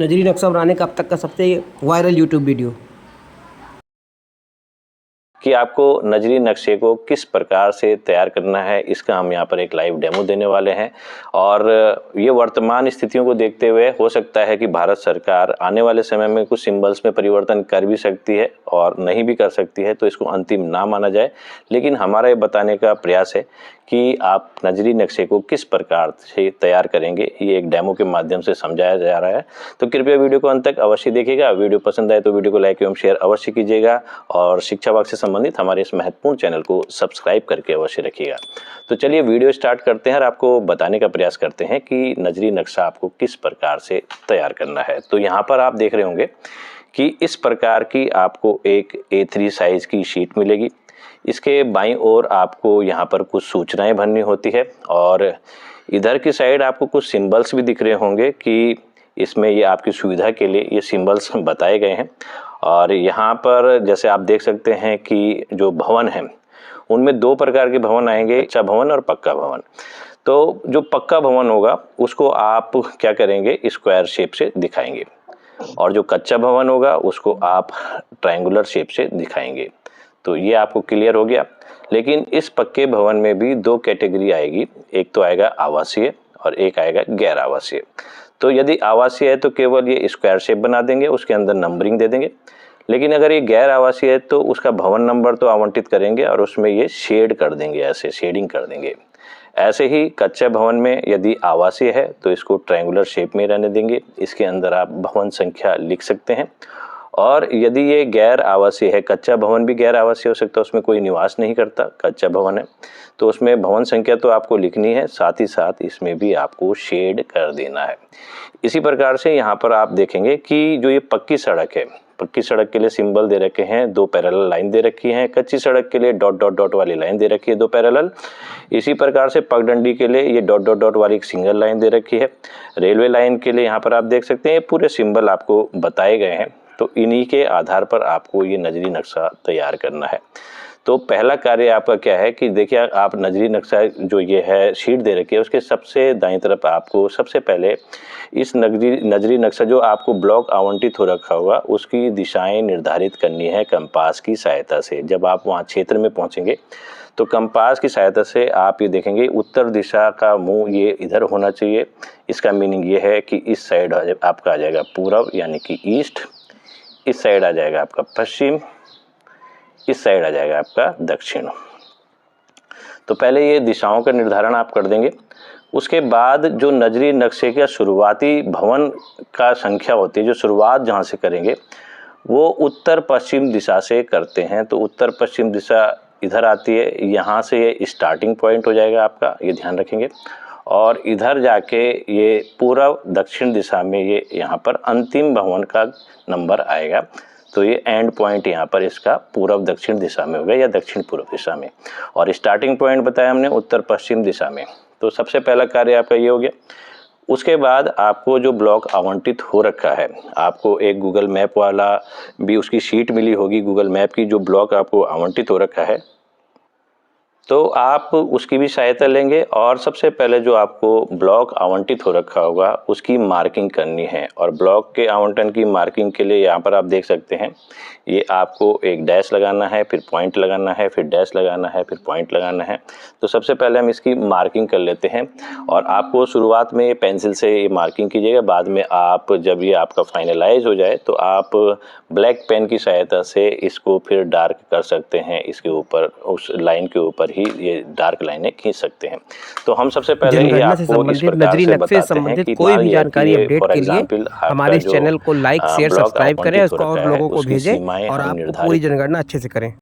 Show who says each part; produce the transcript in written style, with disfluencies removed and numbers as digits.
Speaker 1: नजरी नक्शा बनाने का अब तक का सबसे वायरल यूट्यूब वीडियो।
Speaker 2: कि आपको नजरी नक्शे को किस प्रकार से तैयार करना है, इसका हम यहाँ पर एक लाइव डेमो देने वाले हैं। और ये वर्तमान स्थितियों को देखते हुए हो सकता है कि भारत सरकार आने वाले समय में कुछ सिंबल्स में परिवर्तन कर भी सकती है और नहीं भी कर सकती है, तो इसको अंतिम ना माना जाए। लेकिन हमारा ये बताने का प्रयास है कि आप नजरी नक्शे को किस प्रकार से तैयार करेंगे, ये एक डेमो के माध्यम से समझाया जा रहा है। तो कृपया वीडियो को अंत तक अवश्य देखिएगा। वीडियो पसंद आए तो वीडियो को लाइक एवं शेयर अवश्य कीजिएगा और शिक्षा विभाग से संबंधित हमारे इस महत्वपूर्ण चैनल को सब्सक्राइब करके अवश्य रखिएगा। तो चलिए वीडियो स्टार्ट करते हैं और आपको बताने का प्रयास करते हैं कि नजरी नक्शा आपको किस प्रकार से तैयार करना है। तो यहाँ पर आप देख रहे होंगे कि इस प्रकार की आपको एक A3 साइज की शीट मिलेगी। इसके बाईं ओर आपको यहाँ पर कुछ सूचनाएं भरनी होती है और इधर की साइड आपको कुछ सिंबल्स भी दिख रहे होंगे कि इसमें ये आपकी सुविधा के लिए ये सिंबल्स बताए गए हैं। और यहाँ पर जैसे आप देख सकते हैं कि जो भवन है उनमें दो प्रकार के भवन आएंगे, कच्चा भवन और पक्का भवन। तो जो पक्का भवन होगा उसको आप क्या करेंगे, स्क्वायर शेप से दिखाएंगे और जो कच्चा भवन होगा उसको आप ट्रायंगुलर शेप से दिखाएंगे। तो ये आपको क्लियर हो गया। लेकिन इस पक्के भवन में भी दो कैटेगरी आएगी, एक तो आएगा आवासीय और एक आएगा गैर आवासीय। तो यदि आवासीय है तो केवल ये स्क्वायर शेप बना देंगे, उसके अंदर नंबरिंग दे देंगे। लेकिन अगर ये गैर आवासीय है तो उसका भवन नंबर तो आवंटित करेंगे और उसमें ये शेड कर देंगे, ऐसे शेडिंग कर देंगे। ऐसे ही कच्चे भवन में यदि आवासीय है तो इसको ट्रायंगुलर शेप में रहने देंगे, इसके अंदर आप भवन संख्या लिख सकते हैं। और यदि ये गैर आवासीय है, कच्चा भवन भी गैर आवासीय हो सकता है, उसमें कोई निवास नहीं करता, कच्चा भवन है, तो उसमें भवन संख्या तो आपको लिखनी है, साथ ही साथ इसमें भी आपको शेड कर देना है। इसी प्रकार से यहाँ पर आप देखेंगे कि जो ये पक्की सड़क है, पक्की सड़क के लिए सिंबल दे रखे हैं, दो पैरेलल लाइन दे रखी हैं। कच्ची सड़क के लिए डॉट डॉट डॉट वाली लाइन दे रखी है, दो पैरेलल। इसी प्रकार से पगडंडी के लिए ये डॉट डॉट डॉट वाली एक सिंगल लाइन दे रखी है। रेलवे लाइन के लिए यहाँ पर आप देख सकते हैं पूरे सिंबल आपको बताए गए हैं। तो इन्हीं के आधार पर आपको ये नजरी नक्शा तैयार करना है। तो पहला कार्य आपका क्या है कि देखिए, आप नजरी नक्शा जो ये है शीट दे रखी है उसके सबसे दाईं तरफ आपको सबसे पहले इस नजरी नक्शा जो आपको ब्लॉक आवंटित हो रखा होगा उसकी दिशाएं निर्धारित करनी है कंपास की सहायता से। जब आप वहाँ क्षेत्र में पहुँचेंगे तो कंपास की सहायता से आप ये देखेंगे उत्तर दिशा का मुंह ये इधर होना चाहिए। इसका मीनिंग ये है कि इस साइड आपका आ जाएगा पूरब यानी कि ईस्ट, इस साइड आ जाएगा आपका पश्चिम, इस साइड आ जाएगा आपका दक्षिण। तो पहले ये दिशाओं का निर्धारण आप कर देंगे। उसके बाद जो नजरी नक्शे का शुरुआती भवन का संख्या होती है, जो शुरुआत जहाँ से करेंगे वो उत्तर पश्चिम दिशा से करते हैं। तो उत्तर पश्चिम दिशा इधर आती है, यहाँ से ये स्टार्टिंग पॉइंट हो जाएगा आपका, ये ध्यान रखेंगे। और इधर जाके ये पूर्व दक्षिण दिशा में ये यहाँ पर अंतिम भवन का नंबर आएगा। तो ये एंड पॉइंट यहाँ पर इसका पूर्व दक्षिण दिशा में होगा या दक्षिण पूर्व दिशा में, और स्टार्टिंग पॉइंट बताया हमने उत्तर पश्चिम दिशा में। तो सबसे पहला कार्य आपका ये हो गया। उसके बाद आपको जो ब्लॉक आवंटित हो रखा है, आपको एक गूगल मैप वाला भी उसकी शीट मिली होगी, गूगल मैप की जो ब्लॉक आपको आवंटित हो रखा है, तो आप उसकी भी सहायता लेंगे। और सबसे पहले जो आपको ब्लॉक आवंटित हो रखा होगा उसकी मार्किंग करनी है। और ब्लॉक के आवंटन की मार्किंग के लिए यहाँ पर आप देख सकते हैं ये आपको एक डैश लगाना है, फिर पॉइंट लगाना है, फिर डैश लगाना है, फिर पॉइंट लगाना है। तो सबसे पहले हम इसकी मार्किंग कर लेते हैं। और आपको शुरुआत में पेंसिल से ये मार्किंग कीजिएगा, बाद में आप जब ये आपका फाइनलाइज हो जाए तो आप ब्लैक पेन की सहायता से इसको फिर डार्क कर सकते हैं। इसके ऊपर उस लाइन के ऊपर ही ये डार्क लाइनें खींच सकते हैं। तो हम सबसे पहले ये आपको इस प्रकार से बताते हैं कि
Speaker 1: कोई भी जानकारी अपडेट के लिए हमारे इस चैनल को लाइक शेयर सब्सक्राइब करें और लोगों को भेजें और आप पूरी जनगणना अच्छे से करें।